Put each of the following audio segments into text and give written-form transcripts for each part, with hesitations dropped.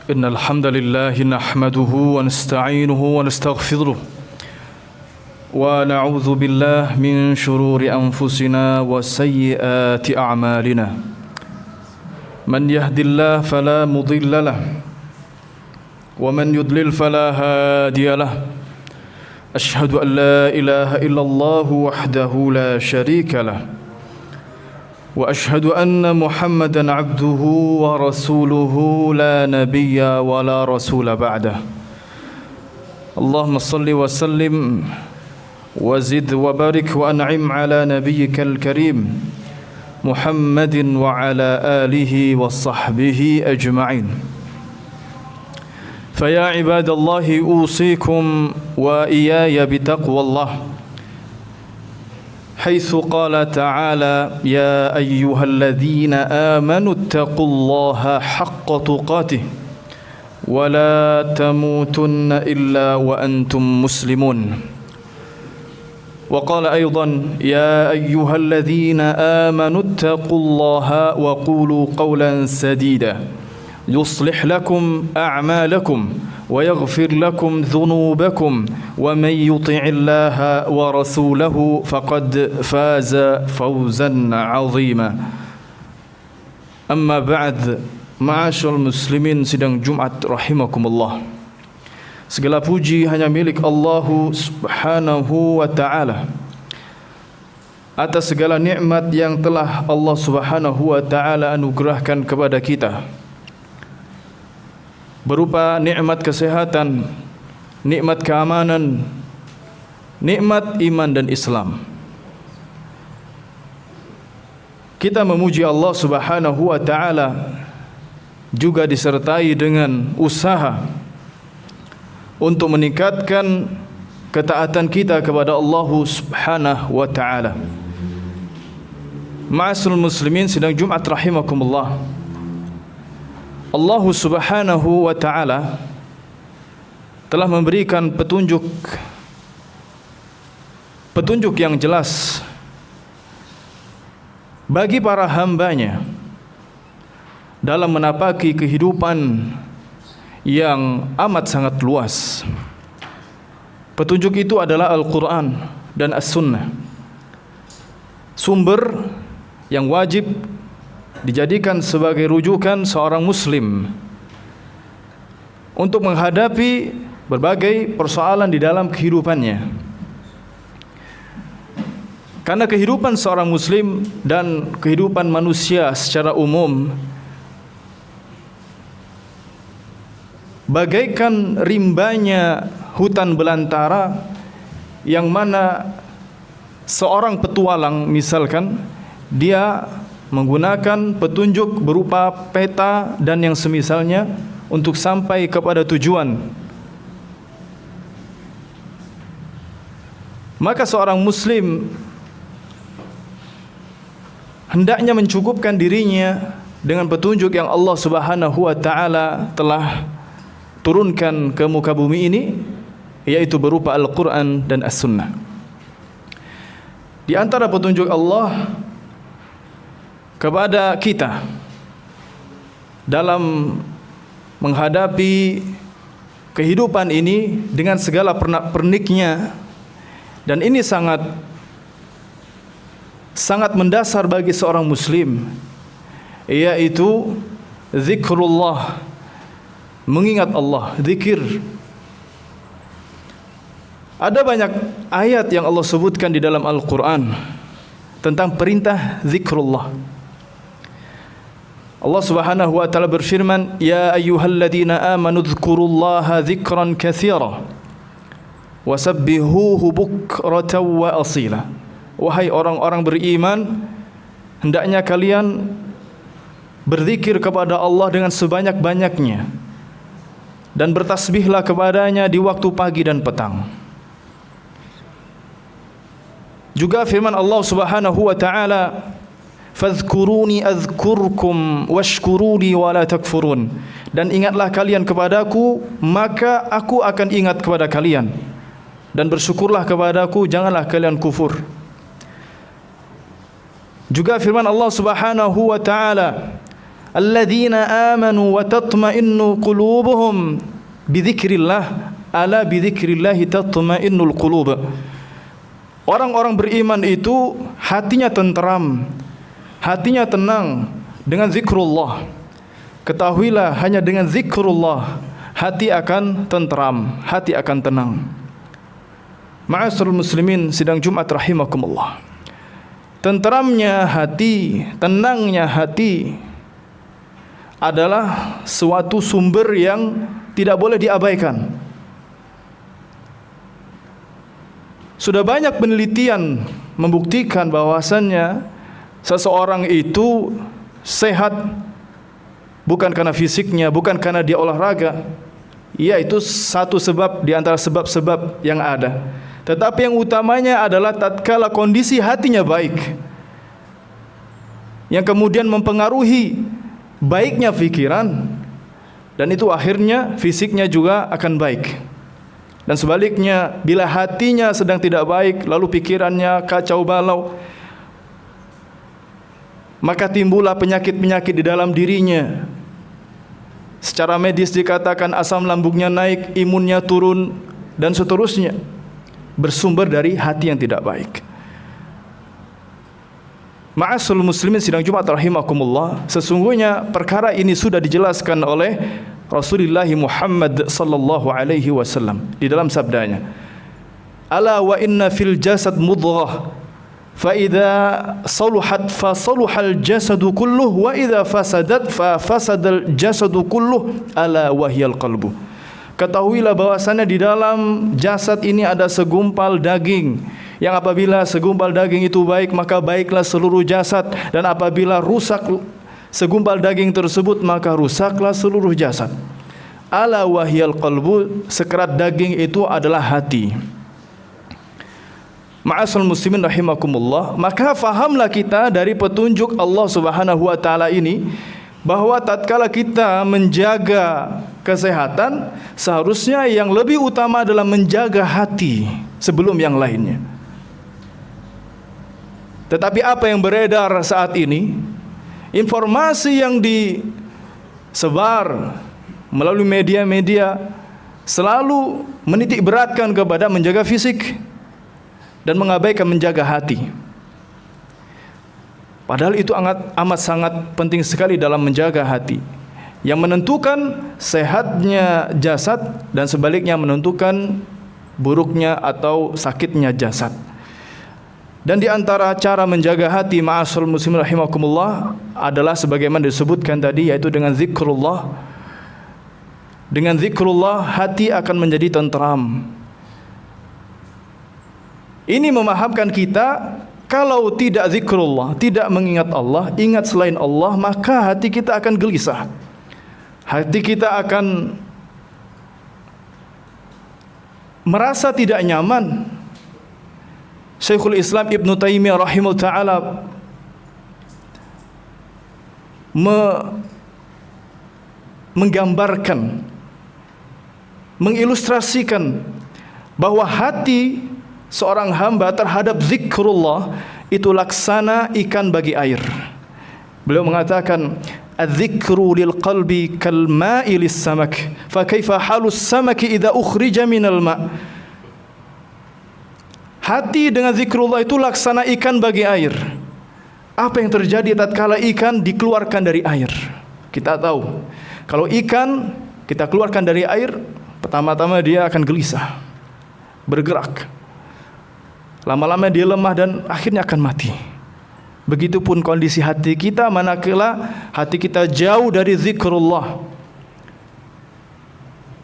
إن الحمد لله نحمده ونستعينه ونستغفره ونعوذ بالله من شرور أنفسنا وسيئات أعمالنا من يهد الله فلا مضل له ومن يضلل فلا هادي له أشهد أن لا إله إلا الله وحده لا شريك له وأشهد أن محمدًا عبده ورسوله لا نبي ولا رسول بعده اللهم صل وسلم وزد وبارك وأنعم على نبيك الكريم محمد وعلى آله وصحبه أجمعين فيا عباد الله أوصيكم وإياي بتقوى الله حيث قال تعالى يا أيها الذين آمنوا اتقوا الله حق تقاته ولا تموتن إلا وأنتم مسلمون وقال أيضا يا أيها الذين آمنوا اتقوا الله وقولوا قولا سديدا يصلح لكم أعمالكم ويغفر لكم ذنوبكم ومن يطع الله ورسوله فقد فاز فوزا عظيما أما بعد معاشر المسلمين sidang Jumat rahimakumullah. Segala puji hanya milik Allah Subhanahu wa taala atas segala nikmat yang telah Allah Subhanahu wa taala anugerahkan kepada kita, berupa nikmat kesehatan, nikmat keamanan, nikmat iman dan Islam. Kita memuji Allah Subhanahu wa taala juga disertai dengan usaha untuk meningkatkan ketaatan kita kepada Allah Subhanahu wa taala. Ma'asyiral muslimin sidang Jumat rahimakumullah. Allah Subhanahu wa taala telah memberikan petunjuk yang jelas bagi para hambanya dalam menapaki kehidupan yang amat sangat luas. Petunjuk itu adalah Al-Quran dan As-Sunnah, sumber yang wajib dijadikan sebagai rujukan seorang muslim untuk menghadapi berbagai persoalan di dalam kehidupannya. Karena kehidupan seorang muslim dan kehidupan manusia secara umum bagaikan rimbanya hutan belantara, yang mana seorang petualang misalkan dia menggunakan petunjuk berupa peta dan yang semisalnya untuk sampai kepada tujuan. Maka seorang muslim hendaknya mencukupkan dirinya dengan petunjuk yang Allah Subhanahu wa taala telah turunkan ke muka bumi ini, yaitu berupa Al-Quran dan As-Sunnah. Di antara petunjuk Allah kepada kita dalam menghadapi kehidupan ini dengan segala pernik-perniknya, dan ini sangat mendasar bagi seorang muslim, yaitu zikrullah, mengingat Allah, zikir. Ada banyak ayat yang Allah sebutkan di dalam Al-Quran tentang perintah zikrullah. Allah Subhanahu wa taala berfirman, "Ya ayyuhalladzina amanu dzkurullaha dzikran katsira wasabbihuhu bukratan wa asila." Wahai orang-orang beriman, hendaknya kalian berzikir kepada Allah dengan sebanyak-banyaknya dan bertasbihlah kepadanya di waktu pagi dan petang. Juga firman Allah Subhanahu wa taala, "Fadhkuruni adzkurkum washkuruni wa la takfurun." Dan ingatlah kalian kepadaku, maka aku akan ingat kepada kalian, dan bersyukurlah kepadaku, janganlah kalian kufur. Juga firman Allah Subhanahu wa taala, alladzina amanu wa tatma'innu qulubuhum bidzikrillah, ala bidzikrillah tatma'innul qulub. Orang-orang beriman itu hatinya tentram, hatinya tenang dengan zikrullah. Ketahuilah hanya dengan zikrullah hati akan tentram, hati akan tenang. Ma'asyiral muslimin sidang Jumat rahimakumullah. Tenteramnya hati, tenangnya hati adalah suatu sumber yang tidak boleh diabaikan. Sudah banyak penelitian membuktikan bahwasannya seseorang itu sehat bukan karena fisiknya, bukan karena dia olahraga. Ya, itu satu sebab di antara sebab-sebab yang ada. Tetapi yang utamanya adalah tatkala kondisi hatinya baik, yang kemudian mempengaruhi baiknya pikiran, dan itu akhirnya fisiknya juga akan baik. Dan sebaliknya, bila hatinya sedang tidak baik, lalu pikirannya kacau balau, maka timbullah penyakit-penyakit di dalam dirinya. Secara medis dikatakan asam lambungnya naik, imunnya turun, dan seterusnya. Bersumber dari hati yang tidak baik. Ma'asyiral muslimin sidang Jumat rahimakumullah, sesungguhnya perkara ini sudah dijelaskan oleh Rasulullah Muhammad sallallahu alaihi wasallam di dalam sabdanya, ala wa inna fil jasad mudghah fa idza saluhat fa saluhal jasadu kulluh wa idza fasadat fa fasadal jasadu kulluh ala wahyal qalbu. Ketahuilah bahwasannya di dalam jasad ini ada segumpal daging, yang apabila segumpal daging itu baik, maka baiklah seluruh jasad, dan apabila rusak segumpal daging tersebut, maka rusaklah seluruh jasad. Ala wahyal qalbu, sekerat daging itu adalah hati. Ma'asyiral muslimin rahimakumullah, maka fahamlah kita dari petunjuk Allah Subhanahu wa taala ini bahwa tatkala kita menjaga kesehatan, seharusnya yang lebih utama adalah menjaga hati sebelum yang lainnya. Tetapi apa yang beredar saat ini, informasi yang disebar melalui media-media selalu menitik beratkan kepada menjaga fisik dan mengabaikan menjaga hati. Padahal itu amat sangat penting sekali dalam menjaga hati, yang menentukan sehatnya jasad dan sebaliknya menentukan buruknya atau sakitnya jasad. Dan di antara cara menjaga hati, ma'asyiral muslimin rahimakumullah, adalah sebagaimana disebutkan tadi, yaitu dengan zikrullah. Dengan zikrullah hati akan menjadi tentram. Ini memahamkan kita, kalau tidak zikrullah, tidak mengingat Allah, ingat selain Allah, maka hati kita akan gelisah. Hati kita akan merasa tidak nyaman. Syekhul Islam Ibn Taimiyah rahimahullah ta'ala menggambarkan, mengilustrasikan bahwa hati seorang hamba terhadap zikrullah itu laksana ikan bagi air. Beliau mengatakan, "Adz-dzikru lil qalbi kal ma'i lis samak, fa kaifa halus samaki idza ukhrija minal ma'." Hati dengan zikrullah itu laksana ikan bagi air. Apa yang terjadi tatkala ikan dikeluarkan dari air? Kita tahu, kalau ikan kita keluarkan dari air, pertama-tama dia akan gelisah, bergerak. Lama-lama dia lemah dan akhirnya akan mati. Begitupun kondisi hati kita manakala hati kita jauh dari zikrullah,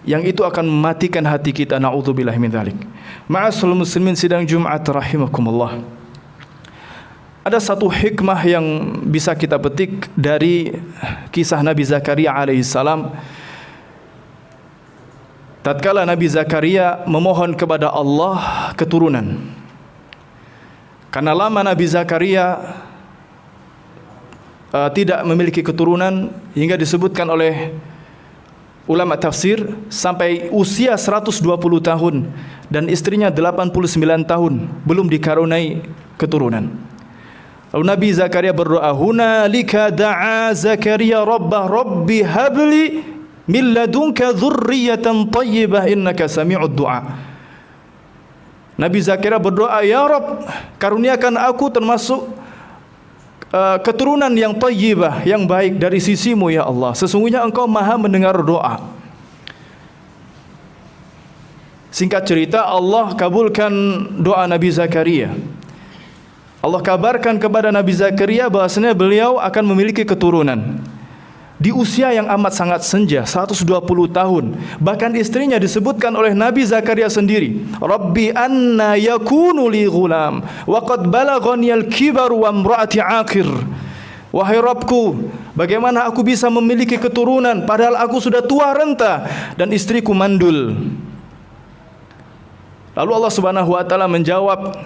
yang itu akan mematikan hati kita. Na'udzubillahi min dzalik. Ma'asyiral muslimin sidang Jumat rahimakumullah, ada satu hikmah yang bisa kita petik dari kisah Nabi Zakaria alaihissalam. Tatkala Nabi Zakaria memohon kepada Allah keturunan, karena lama Nabi Zakaria tidak memiliki keturunan, hingga disebutkan oleh ulama tafsir sampai usia 120 tahun dan istrinya 89 tahun belum dikaruniai keturunan. Lalu Nabi Zakaria berdoa, hunalika da'a Zakaria rabbah rabbi habli min ladunka dzurriyyatan thayyibah innaka sami'ud du'a. Nabi Zakaria berdoa, ya Rabb, karuniakan aku termasuk keturunan yang thayyibah, yang baik dari sisimu ya Allah. Sesungguhnya Engkau Maha mendengar doa. Singkat cerita, Allah kabulkan doa Nabi Zakaria. Allah kabarkan kepada Nabi Zakaria bahwasanya beliau akan memiliki keturunan di usia yang amat sangat senja, 120 tahun. Bahkan istrinya disebutkan oleh Nabi Zakaria sendiri, Rabbi anna yakunu li ghulam wa qad balaghani al-kibar wa imraati aqir. Wahai Rabbku, bagaimana aku bisa memiliki keturunan padahal aku sudah tua renta dan istriku mandul. Lalu Allah Subhanahu wa taala menjawab,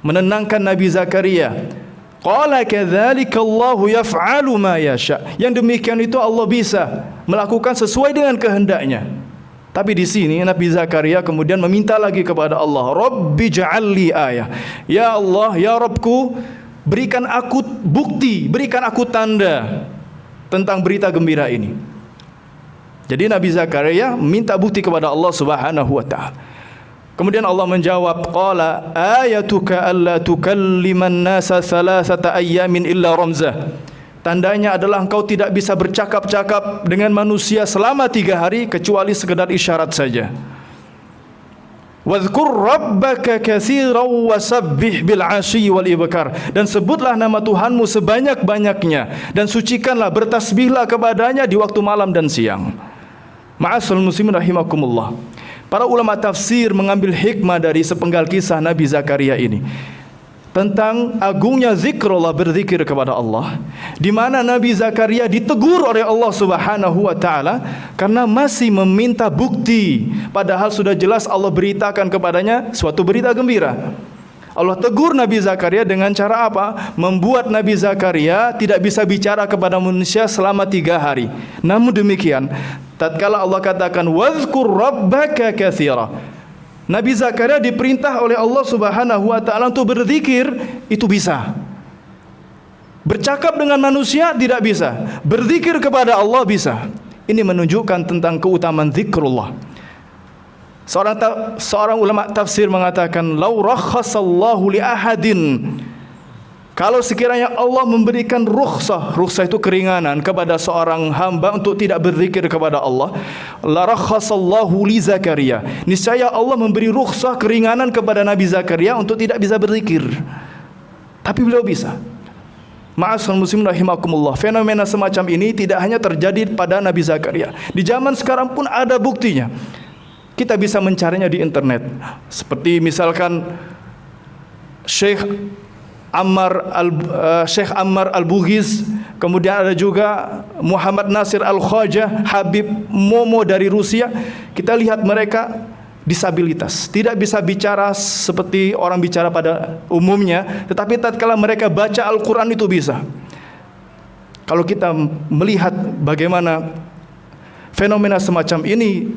menenangkan Nabi Zakaria. Qala kadzalika Allahu yaf'alu ma yasha. Yang demikian itu Allah bisa melakukan sesuai dengan kehendaknya. Tapi di sini Nabi Zakaria kemudian meminta lagi kepada Allah, Rabbi ja'alli ayah. Ya Allah, ya Rabbku, berikan aku bukti, berikan aku tanda tentang berita gembira ini. Jadi Nabi Zakaria minta bukti kepada Allah Subhanahu wa taala. Kemudian Allah menjawab, qala ayatuka alla tukalliman nasa thalathata ayyamin illa ramzah. Tandanya adalah engkau tidak bisa bercakap-cakap dengan manusia selama 3 hari kecuali sekedar isyarat saja. Wadhkur rabbaka katsiran wasabbih bil 'ashyi wal ibkar. Dan sebutlah nama Tuhanmu sebanyak-banyaknya dan sucikanlah, bertasbihlah kepadanya di waktu malam dan siang. Ma'asyiral muslimin rahimakumullah. Para ulama tafsir mengambil hikmah dari sepenggal kisah Nabi Zakaria ini tentang agungnya zikrullah, berzikir kepada Allah, di mana Nabi Zakaria ditegur oleh Allah Subhanahu wa taala karena masih meminta bukti, padahal sudah jelas Allah beritakan kepadanya suatu berita gembira. Allah tegur Nabi Zakaria dengan cara apa? Membuat Nabi Zakaria tidak bisa bicara kepada manusia selama 3 hari. Namun demikian, tatkala Allah katakan wazkur rabbaka katsira, Nabi Zakaria diperintah oleh Allah Subhanahu wa taala untuk berzikir, itu bisa. Bercakap dengan manusia tidak bisa, berzikir kepada Allah bisa. Ini menunjukkan tentang keutamaan zikrullah. Seorang ulama tafsir mengatakan, lau rakhasallahu li ahadin, kalau sekiranya Allah memberikan rukhsah itu keringanan kepada seorang hamba untuk tidak berzikir kepada Allah, la rakhasallahu li Zakaria, niscaya Allah memberi rukhsah keringanan kepada Nabi Zakaria untuk tidak bisa berzikir. Tapi beliau bisa. Ma'asyiral muslimin rahimakumullah. Fenomena semacam ini tidak hanya terjadi pada Nabi Zakaria. Di zaman sekarang pun ada buktinya. Kita bisa mencarinya di internet. Seperti misalkan Syekh Ammar Al-Bughiz, kemudian ada juga Muhammad Nasir Al-Khwaja, Habib Momo dari Rusia. Kita lihat mereka disabilitas, tidak bisa bicara seperti orang bicara pada umumnya, tetapi tatkala mereka baca Al-Quran itu bisa. Kalau kita melihat bagaimana fenomena semacam ini,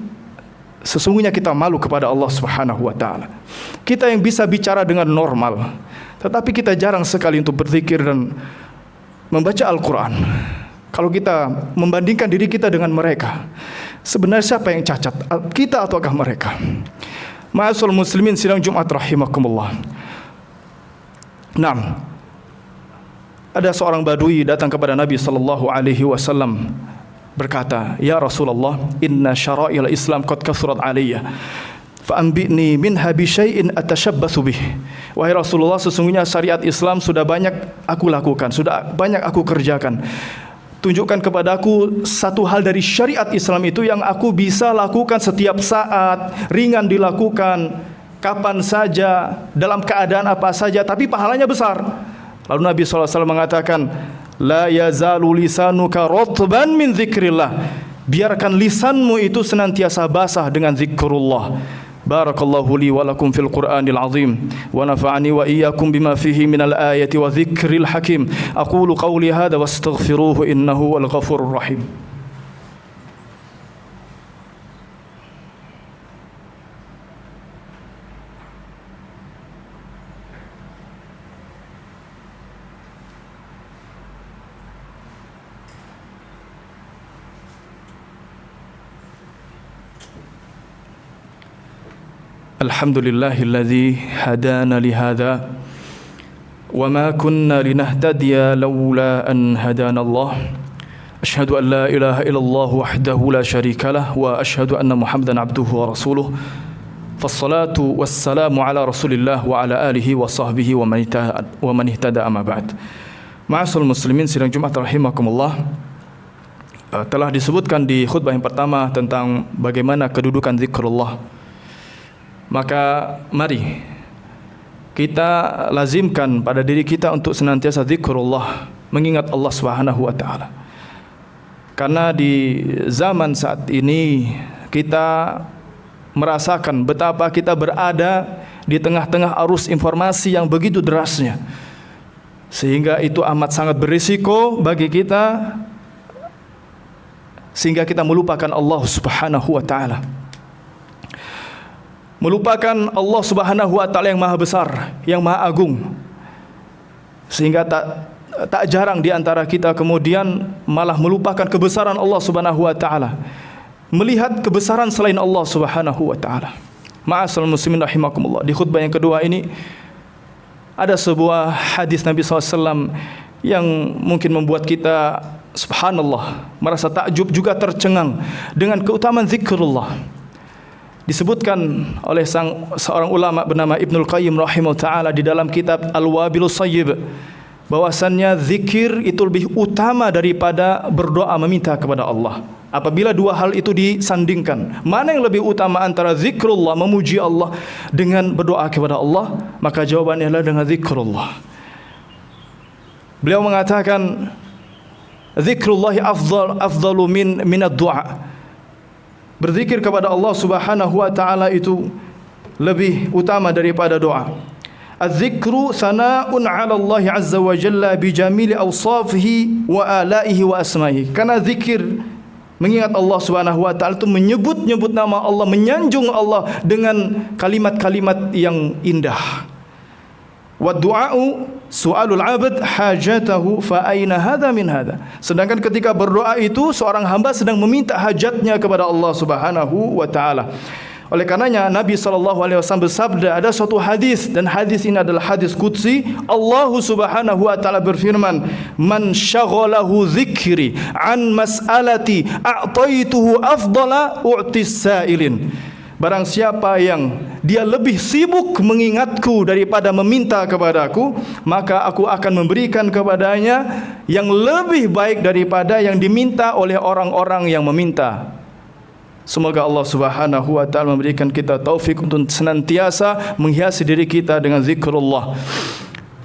sesungguhnya kita malu kepada Allah Subhanahu wa taala. Kita yang bisa bicara dengan normal, tetapi kita jarang sekali untuk berzikir dan membaca Al-Quran. Kalau kita membandingkan diri kita dengan mereka, sebenarnya siapa yang cacat? Kita ataukah mereka? Ma'asyiral muslimin sidang Jumat rahimakumullah. Nah, ada seorang badui datang kepada Nabi sallallahu alaihi wasallam berkata, "Ya Rasulullah, inna syara'il Islam qad kathurat alayya. Fa'anbi'ni minha bi syai'in atashabbatsu bih." Wahai Rasulullah, sesungguhnya syariat Islam sudah banyak aku lakukan, sudah banyak aku kerjakan. Tunjukkan kepadaku satu hal dari syariat Islam itu yang aku bisa lakukan setiap saat, ringan dilakukan, kapan saja, dalam keadaan apa saja, tapi pahalanya besar. Lalu Nabi SAW mengatakan, la yazalu lisanuka rotban min zikrillah. Biarkan lisanmu itu senantiasa basah dengan zikrullah. Barakallahu li wa lakum fil Qur'anil azim wa nafa'ani wa iyyakum bima fihi minal ayati wa dzikril hakim. Aqulu qawli hadha wastaghfiruhu innahu wal ghafurur rahim. Alhamdulillahilladzi hadana lihada wa ma kunna linahtadiya laula an hadana Allah. Asyhadu an la ilaha illallah wahdahu la syarikalah wa asyhadu anna Muhammadan abduhu wa rasuluh. Fassalatu wassalamu ala Rasulillah wa ala alihi wa sahbihi wa man ihtada amma ba'd. Ma'asyiral muslimin sidang Jumat rahimakumullah. Telah disebutkan di khutbah yang pertama tentang bagaimana kedudukan zikrullah. Maka mari kita lazimkan pada diri kita untuk senantiasa zikrullah, mengingat Allah Subhanahu wa taala. Karena di zaman saat ini kita merasakan betapa kita berada di tengah-tengah arus informasi yang begitu derasnya, sehingga itu amat sangat berisiko bagi kita, sehingga kita melupakan Allah Subhanahu wa taala. Melupakan Allah Subhanahu wa taala yang maha besar, yang maha agung. Sehingga tak jarang di antara kita kemudian malah melupakan kebesaran Allah Subhanahu wa taala, melihat kebesaran selain Allah Subhanahu wa taala. Ma'asyiral muslimin rahimakumullah. Di khutbah yang kedua ini ada sebuah hadis Nabi SAW yang mungkin membuat kita subhanallah, merasa takjub juga tercengang dengan keutamaan zikrullah. Disebutkan oleh seorang ulama bernama Ibnul Qayyim rahimahullah ta'ala di dalam kitab Al-Wabilus Sayyib, bahwasannya zikir itu lebih utama daripada berdoa meminta kepada Allah. Apabila dua hal itu disandingkan, mana yang lebih utama antara zikrullah, memuji Allah, dengan berdoa kepada Allah? Maka jawabannya adalah dengan zikrullah. Beliau mengatakan zikrullahi afdalu min ad-du'a. Berzikir kepada Allah Subhanahu wa taala itu lebih utama daripada doa. Az-zikru sana'un 'ala Allah 'azza wa jalla bi jamili awsafihi wa ala'ihi wa asma'ihi. Karena zikir, mengingat Allah Subhanahu wa taala itu menyebut-nyebut nama Allah, menyanjung Allah dengan kalimat-kalimat yang indah. Wa du'a'u su'alul 'abd hajatahu fa aina hadha min hadha. Sedangkan ketika berdoa itu seorang hamba sedang meminta hajatnya kepada Allah Subhanahu wa taala. Oleh karenanya Nabi SAW bersabda, ada suatu hadis, dan hadis ini adalah hadis qudsi. Allah Subhanahu wa taala berfirman, "Man syaghalahu dzikri an mas'alati a'taituhu afdala u'tis sa'ilin." Barang siapa yang dia lebih sibuk mengingatku daripada meminta kepadaku, maka aku akan memberikan kepadanya yang lebih baik daripada yang diminta oleh orang-orang yang meminta. Semoga Allah Subhanahu wa taala memberikan kita taufik untuk senantiasa menghiasi diri kita dengan zikrullah.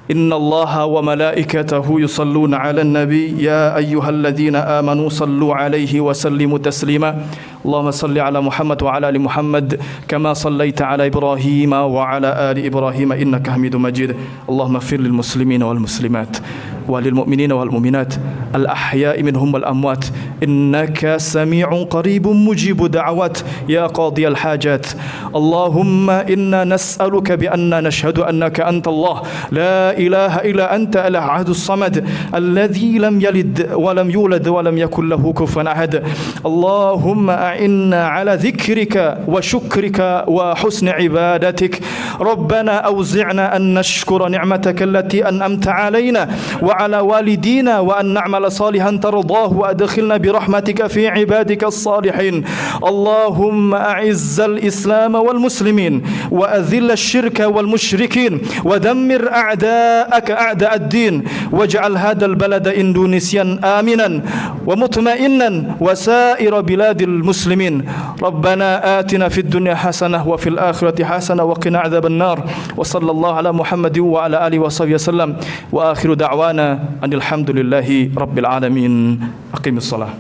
Innallaha wa malaikatahu yusalluna 'alan nabi ya ayyuhalladzina amanu sallu 'alaihi wa sallimu taslima. Allahumma salli 'ala Muhammad wa 'ala ali Muhammad kama sallaita 'ala Ibrahim wa 'ala ali Ibrahim innaka Hamidum Majid. Allahumma ighfir lil muslimina wal muslimat walil mu'minina wal mu'minat al ahya'i minhum wal amwat innaka sami'un qaribun mujibud da'awat ya qadiyal hajat. Allahumma inna nas'aluka bi anna nashhadu annaka antallah la ilaha illa anta al ahadus samad alladhi lam yalid wa lam yulad wa lam yakul lahu kufuwan ahad. Allahumma a'inna ala dhikrika wa syukrika wa husni ibadatik. Rabbana awzi'na an nashkura ni'mataka allati an'amta 'alaina wa 'ala walidina wa an na'mala salihan tardahu wa adkhilna bi rahmatika fi ibadika as-salihin. Allahumma a'izzal islam wal muslimin wa adhill asy-syirka wal musyrikin wa dammir a'da'aka a'da' ad-din waj'al hadzal balada indonesian aminan wa mutma'innan wa sa'ir biladil muslimin. Rabbana atina fid dunya hasanah wa fil akhirati hasanah wa qina adzaban nar. Wa sallallahu ala Muhammadin wa ala alihi wa sahbihi wasallam wa akhiru da'wana alhamdulillahi rabbil alamin. Aqimus shalah.